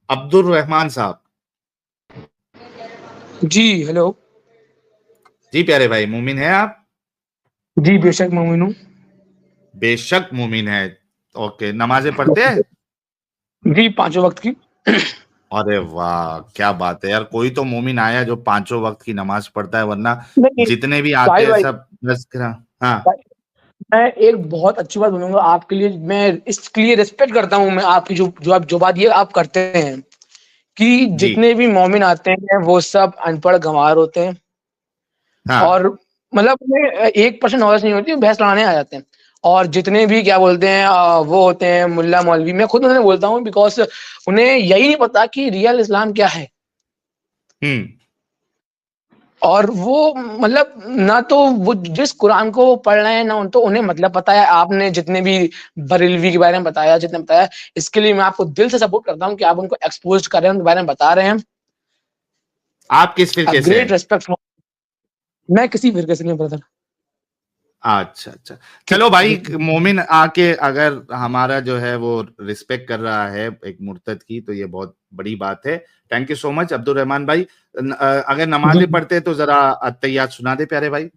अब्दुल रहमान साहब। जी हेलो। जी प्यारे भाई, मोमिन है आप? जी बेशक मोमिन हूँ। बेशक मोमिन है। ओके, नमाजें पढ़ते हैं? जी 5 वक्त की। अरे वाह, क्या बात है यार। कोई तो मोमिन आया जो पांचों वक्त की नमाज पढ़ता है, वरना नहीं जितने भी आते साहिल हैं भाई, सब बस। हाँ। मैं एक बहुत अच्छी बात बोलूंगा आपके लिए। मैं इसके लिए रिस्पेक्ट करता हूँ। मैं आपकी जो आप जो बात ये आप करते हैं कि जी। जितने भी मोमिन आते हैं वो सब अनपढ़ गंवार होते हैं हाँ। और मतलब उन्हें 1% नॉलेज नहीं होती, बहस लड़ाने आ जाते हैं। और जितने भी क्या बोलते हैं वो होते हैं मुल्ला मौलवी, मैं खुद उन्हें बोलता हूँ बिकॉज उन्हें यही नहीं पता कि रियल इस्लाम क्या है। हम्म। और वो मतलब ना तो वो जिस कुरान को वो पढ़ रहे हैं ना तो उन्हें मतलब पता है। आपने जितने भी बरेलवी के बारे में बताया, जितने बताया, इसके लिए मैं आपको दिल से सपोर्ट करता हूँ कि आप उनको एक्सपोज कर रहे हैं, उनके बारे में बता रहे हैं। आप किस अ फिरके से ग्रेट हैं? रेस्पेक्ट। मैं किसी फिरके से नहीं ब्रदर। अच्छा अच्छा। चलो भाई, जी मोमिन आके अगर हमारा जो है वो रिस्पेक्ट कर रहा है एक मुर्तद की, तो ये बहुत बड़ी बात है। Thank you so much Abdul Rahman भाई। अगर नमाजें जी। पढ़ते तो जरा अत्तहियात सुना दे प्यारे भाई।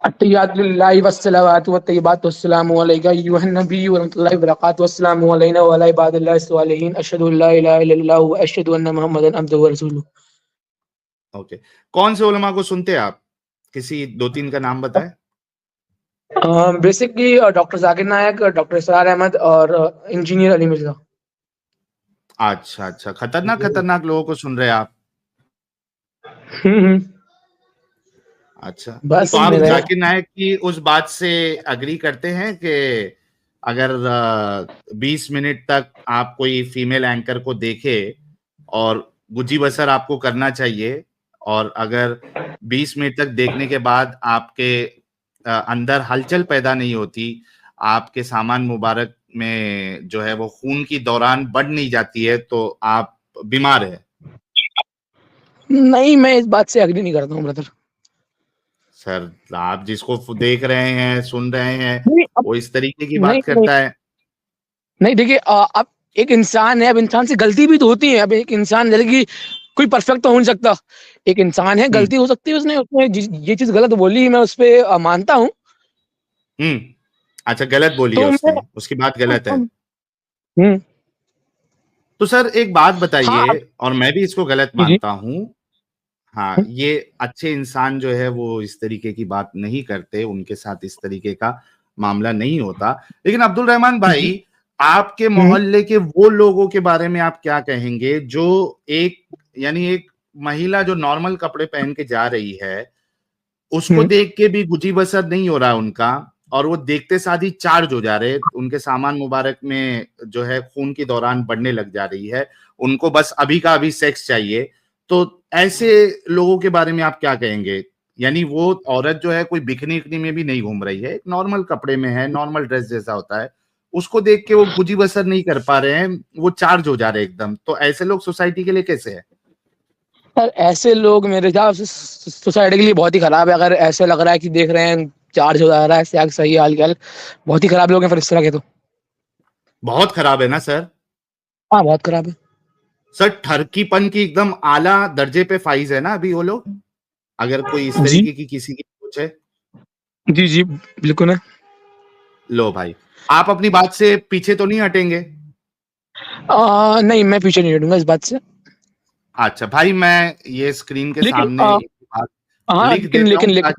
अत्तहियातु लिल्लाहि वस्सलावातु वत्तय्यिबातु वस्सलामु अलैका अय्युहन नबिय्यु व रहमतुल्लाहि व बरकातुहू वस्सलामु अलैना व अला इबादिल्लाहि स्वालिहीन अशहदु अल्ला इलाहा इल्लल्लाह व अशहदु अन्ना मुहम्मदन अब्दुहु व रसूलुहु। ओके। कौन से उलमा को सुनते हैं आप? किसी दो तीन का नाम बताएं। बेसिकली डॉक्टर जाकिर नायक, डॉक्टर इसरार अहमद और इंजीनियर अली मिर्जा। अच्छा अच्छा, खतरनाक खतरनाक लोगों को सुन रहे हैं आप। हम्म। अच्छा। तो बस आप मेरे जाकिर नायक की उस बात से अग्री करते हैं कि अगर 20 मिनट तक आप कोई फीमेल एंकर को देखे और गुजी बसर आपको करना चाहिए, और अगर 20 मिनट तक देखने के बाद आपके अंदर हलचल पैदा नहीं होती, आपके सामान मुबारक में जो है वो खून की दौरान बढ़ नहीं जाती है, तो आप बीमार है? नहीं, मैं इस बात से अग्री नहीं करता हूँ ब्रदर। सर, आप जिसको देख रहे हैं, सुन रहे हैं, नहीं अब वो इस तरीके की नहीं बात नहीं करता है। नहीं देखिए, अब एक इंसान है, अब इंसान से गलती भी तो होती है। अब एक इंसान जैसे कि कोई परफेक्ट तो हो नहीं सकता। एक इंसान है, हम्म। गलती हो सकती है, उसने उसने ये चीज गलत बोली, मैं उस पर मानता हूँ। हम्म। अच्छा, गलत बोली है तो मैं उसने, उसकी बात गलत है। हम्म। तो सर एक बात हाँ बताइए, और मैं भी इसको गलत जी जी। मानता हूँ। हाँ, ये अच्छे इंसान जो है वो इस तरीके की बात नहीं करते, उनके साथ इस तरीके का मामला नहीं होता। लेकिन अब्दुल रहमान जी। भाई, आपके मोहल्ले के वो लोगों के बारे में आप क्या कहेंगे जो एक, यानी एक महिला जो नॉर्मल कपड़े पहन के जा रही है, उसको हम्म। देख के भी गुजी बसर नहीं हो रहा है उनका, और वो देखते साथ ही चार्ज हो जा रहे, उनके सामान मुबारक में जो है खून की दौरान बढ़ने लग जा रही है, उनको बस अभी का अभी सेक्स चाहिए। तो ऐसे लोगों के बारे में आप क्या कहेंगे? यानी वो औरत जो है कोई बिकनी उकनी में भी नहीं घूम रही है, एक नॉर्मल कपड़े में है, नॉर्मल ड्रेस जैसा होता है, उसको देख के वो गुजी बसर नहीं कर पा रहे हैं, वो चार्ज हो जा रहे हैं एकदम। तो ऐसे लोग सोसाइटी के लिए कैसे है? सर ऐसे लोग मेरे हिसाब से सोसाइटी के लिए बहुत ही खराब है। अगर ऐसे लग रहा है कि देख रहे हैं चार्ज हो जा रहा है, सही हाल क्या, बहुत ही खराब लोग हैं फिर इस तरह के तो। बहुत खराब है ना सर? हाँ बहुत खराब है। सर, ठरकीपन की एकदम आला दर्जे पे फाइज है ना अभी वो लोग, अगर कोई इस जी तरीके की किसी की सोच है। जी जी बिल्कुल है। लो भाई, आप अपनी बात से पीछे तो नहीं हटेंगे? नहीं, मैं पीछे नहीं हटूंगा इस बात से। अच्छा भाई, मैं ये स्क्रीन के लेकिन सामने ये बात हाँ लिख लेकिन देता लेकिन हूँ लेकिन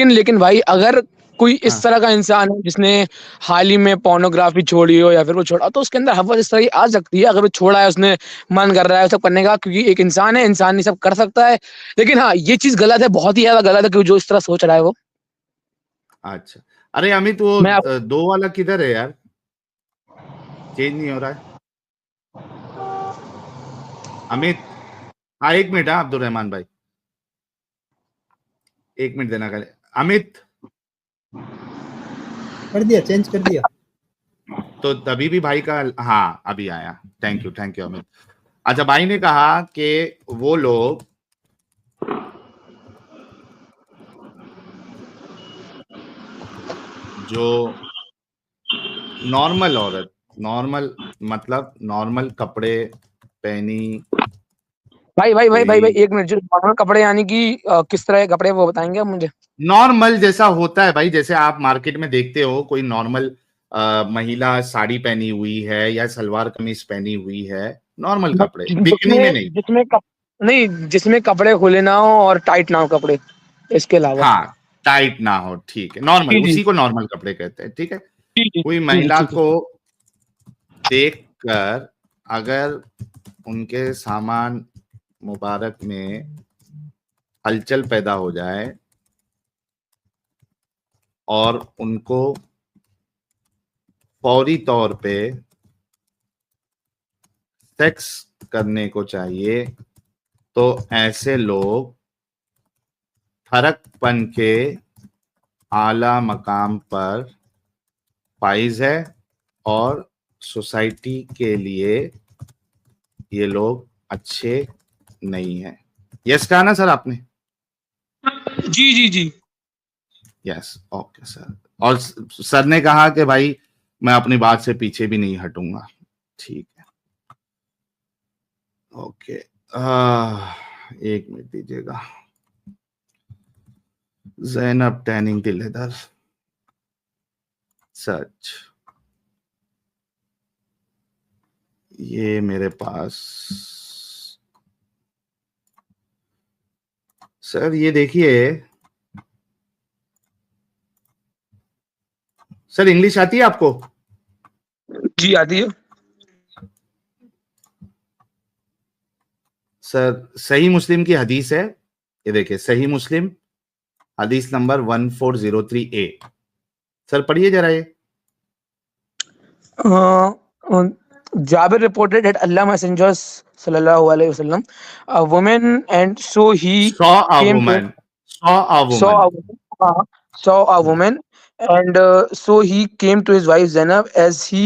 ताकि। लेकिन भाई, अगर कोई इस हाँ। तरह का इंसान है जिसने हाल ही में पोर्नोग्राफी छोड़ी हो या फिर वो छोड़ा, तो उसके अंदर हवस इस तरह की आ सकती है। अगर वो छोड़ा है, उसने मन कर रहा है सब करने का, क्योंकि एक इंसान है, इंसान ये सब कर सकता है। लेकिन हाँ, ये चीज गलत है, बहुत ही ज्यादा गलत है कि जो इस तरह सोच रहा है वो। अच्छा। अरे अमित, वो मैं दो वाला किधर है यार? चेंज नहीं हो रहा है अमित। हाँ, 1 मिनट। हाँ अब्दुल रहमान भाई, 1 मिनट देना कर अमित। कर दिया, चेंज कर दिया। तो तभी भी भाई का, हाँ अभी आया। Thank you Amit. अच्छा, भाई ने कहा कि वो लोग जो नॉर्मल औरत नॉर्मल मतलब नॉर्मल कपड़े पहनी भाई भाई भाई भाई भाई हुई, एक मिनट, जो नॉर्मल कपड़े यानी कि किस तरह के कपड़े वो बताएंगे आप मुझे? नॉर्मल जैसा होता है भाई, जैसे आप मार्केट में देखते हो कोई नॉर्मल महिला साड़ी पहनी हुई है या सलवार कमीज पहनी हुई है, नॉर्मल कपड़े, बिकनी में जिसमें नहीं। जिसमें कप, नहीं, जिसमें कपड़े खुले ना हो और टाइट ना हो कपड़े, इसके अलावा। हाँ, टाइट ना हो, ठीक है, नॉर्मल, जी जी उसी को नॉर्मल कपड़े कहते हैं, ठीक है। जी जी कोई जी जी, महिला ठीक है। को देखकर अगर उनके सामान मुबारक में हलचल पैदा हो जाए और उनको फौरी तौर पे सेक्स करने को चाहिए, तो ऐसे लोग फरकपन के आला मकाम पर फाइज है और सोसाइटी के लिए ये लोग अच्छे नहीं है। यस कहा ना सर आपने? जी जी जी। Yes, okay sir. और सर ने कहा कि भाई मैं अपनी बात से पीछे भी नहीं हटूंगा, ठीक है, ओके। एक मिनट दीजिएगा। जैनब टैनिंग द लेदर, सच, ये मेरे पास, सर ये देखिए, सर इंग्लिश आती है आपको? जी आती है। सर सही मुस्लिम की हदीस है, ये देखिए, सही मुस्लिम हदीस नंबर 1403A। सर पढ़िए जरा ये। Jabir reported that Allah Messenger sallallahu alaihi wasallam, a woman, and so he saw a came to woman, saw a saw woman. a saw a woman, and so he came to his wife Zainab as he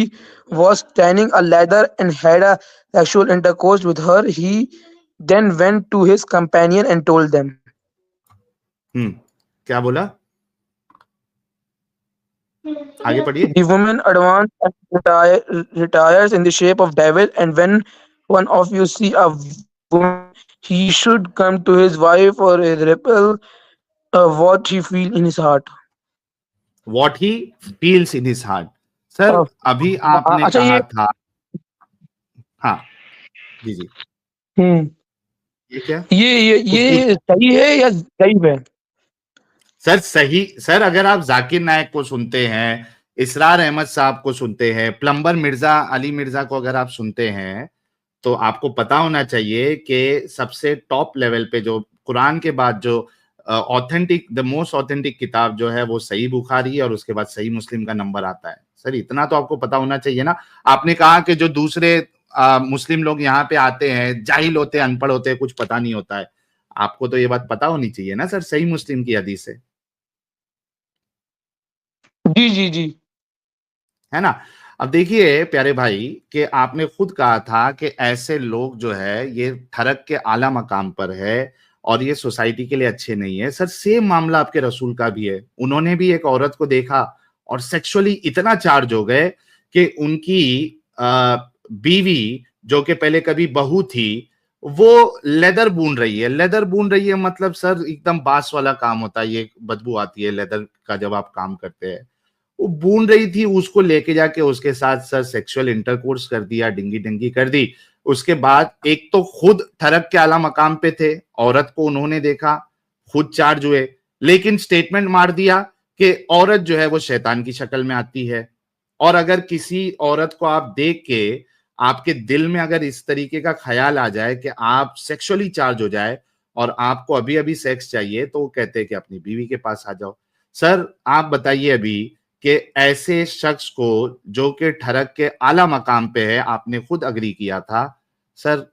was tanning a ladder and had a sexual intercourse with her. He then went to his companion and told them. क्या बोला, आगे पढ़िए। The woman advanced and retires in the shape of devil, and when one of you see a woman, he should come to his wife or repel what he feel in his heart. What he feels in his heart. Sir Uh, अभी आपने अच्छा कहा ये था, हाँ, जी जी, हम्म ये क्या, कुछ पूछ, ये सही है या सही है? सर सही, सर अगर आप जाकिर नायक को सुनते हैं, इसरार अहमद साहब को सुनते हैं, प्लम्बर मिर्जा अली मिर्जा को अगर आप सुनते हैं, तो आपको पता होना चाहिए कि सबसे टॉप लेवल पे जो कुरान के बाद जो ऑथेंटिक, द मोस्ट ऑथेंटिक किताब जो है वो सही बुखारी है, और उसके बाद सही मुस्लिम का नंबर आता है। सर इतना तो आपको पता होना चाहिए ना। आपने कहा कि जो दूसरे मुस्लिम लोग यहाँ पे आते हैं, जाहिल होते हैं, अनपढ़ होते हैं, कुछ पता नहीं होता है, आपको तो ये बात पता होनी चाहिए ना सर, सही मुस्लिम की हदीस जी जी जी है ना। अब देखिए प्यारे भाई, कि आपने खुद कहा था कि ऐसे लोग जो है ये ठरक के आला मकाम पर है और ये सोसाइटी के लिए अच्छे नहीं है। सर सेम मामला आपके रसूल का भी है, उन्होंने भी एक औरत को देखा और सेक्सुअली इतना चार्ज हो गए कि उनकी बीवी, जो कि पहले कभी बहू थी, वो लेदर बुन रही है। लेदर बुन रही है मतलब सर एकदम बांस वाला काम होता है, ये बदबू आती है लेदर का जब आप काम करते हैं। वो बून रही थी, उसको लेके जाके उसके साथ सर सेक्सुअल इंटरकोर्स कर दिया, डिंगी डिंगी कर दी। उसके बाद एक तो खुद ठरक के आला मकाम पे थे, औरत को उन्होंने देखा, खुद चार्ज हुए, लेकिन स्टेटमेंट मार दिया कि औरत जो है वो शैतान की शक्ल में आती है। और अगर किसी औरत को आप देख के आपके दिल में अगर इस तरीके का ख्याल आ जाए कि आप सेक्सुअली चार्ज हो जाए और आपको अभी अभी सेक्स चाहिए, तो वो कहते हैं कि अपनी बीवी के पास आ जाओ। सर आप बताइए अभी कि ऐसे शख्स को जो कि ठरक के आला मकाम पे है, आपने खुद अग्री किया था, सर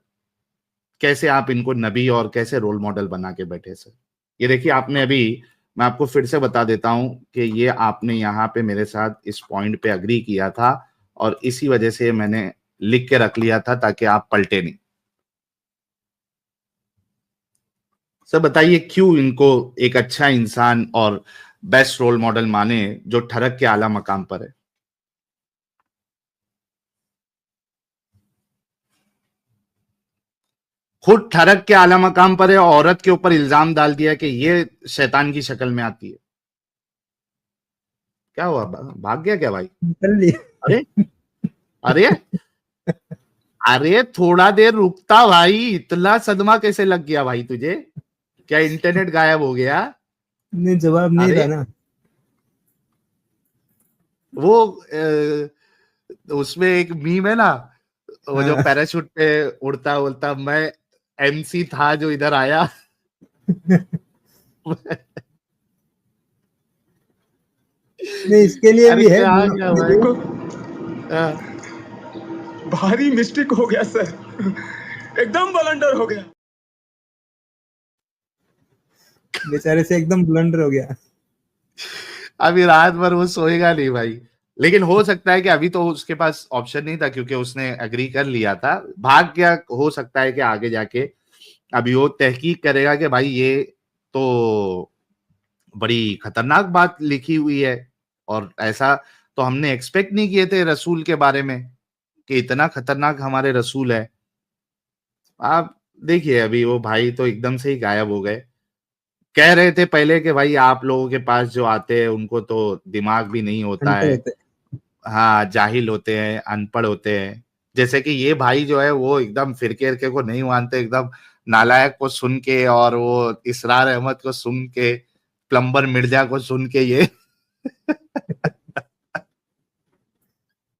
कैसे आप इनको नबी और कैसे रोल मॉडल बना के बैठे सर? ये देखिए आपने अभी, मैं आपको फिर से बता देता हूं कि ये आपने यहाँ पे मेरे साथ इस पॉइंट पे अग्री किया था और इसी वजह से मैंने लिख के रख लिया था ताकि आप पलटे नहीं। सर बताइए क्यों इनको एक अच्छा इंसान और बेस्ट रोल मॉडल माने जो ठरक के आला मकाम पर है? खुद ठरक के आला मकाम पर है, औरत के ऊपर इल्जाम डाल दिया कि ये शैतान की शक्ल में आती है। क्या हुआ, भाग गया क्या भाई? निकल लिया। अरे अरे अरे थोड़ा देर रुकता भाई, इतना सदमा कैसे लग गया भाई तुझे? क्या इंटरनेट गायब हो गया? नहीं, जवाब नहीं था ना वो उसमें एक मीम है ना, वो जो पैराशूट पे उड़ता उड़ता, मैं एमसी था जो इधर आया। नहीं, इसके लिए भी है। क्या गया भाई? भारी मिस्टेक हो गया सर, एकदम ब्लंडर हो गया, बेचारे से एकदम ब्लंडर हो गया। अभी रात भर वो सोएगा नहीं भाई, लेकिन हो सकता है कि अभी तो उसके पास ऑप्शन नहीं था क्योंकि उसने एग्री कर लिया था, भाग गया। हो सकता है कि आगे जाके अभी वो तहकीक करेगा कि भाई ये तो बड़ी खतरनाक बात लिखी हुई है, और ऐसा तो हमने एक्सपेक्ट नहीं किए थे रसूल के बारे में कि इतना खतरनाक हमारे रसूल है। आप देखिए अभी वो भाई तो एकदम से ही गायब हो गए। कह रहे थे पहले कि भाई आप लोगों के पास जो आते हैं उनको तो दिमाग भी नहीं होता है, हाँ जाहिल होते हैं, अनपढ़ होते हैं। जैसे कि ये भाई जो है वो एकदम फिरके को नहीं मानते, एकदम नालायक को सुन के और वो इसरार अहमद को सुन के, प्लम्बर मिर्जा को सुन के ये